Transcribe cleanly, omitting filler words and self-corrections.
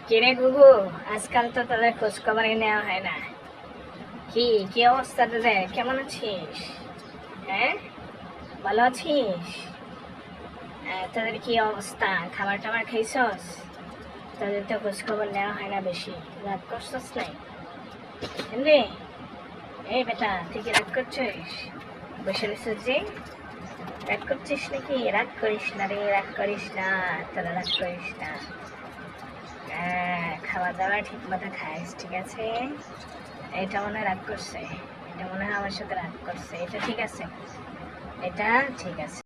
কিরে গুগু, আজকাল তো তাদের খোঁজ খবরই নেওয়া হয় না। কি কি অবস্থা তোদের? কেমন আছিস? হ্যাঁ, ভালো আছিস? তোদের কি অবস্থা? খাবার টাবার খাইছস? তোদের তো খোঁজ খবর নেওয়া হয় না বেশি। রাগ করছস নাই? এমনি এই বেটা, তুই কি রাগ করছিস? বসে রয়েছিস যে? রাগ করছিস নাকি? রাগ করিস না রে, রাগ করিস না। তোরা রাগ করিস না। খাওয়া দাওয়া ঠিক মতো খাইস, ঠিক আছে? এটা মনে হয় রাগ করছে, এটা মনে হয় আমার সাথে রাগ করছে। এটা ঠিক আছে, এটা ঠিক আছে।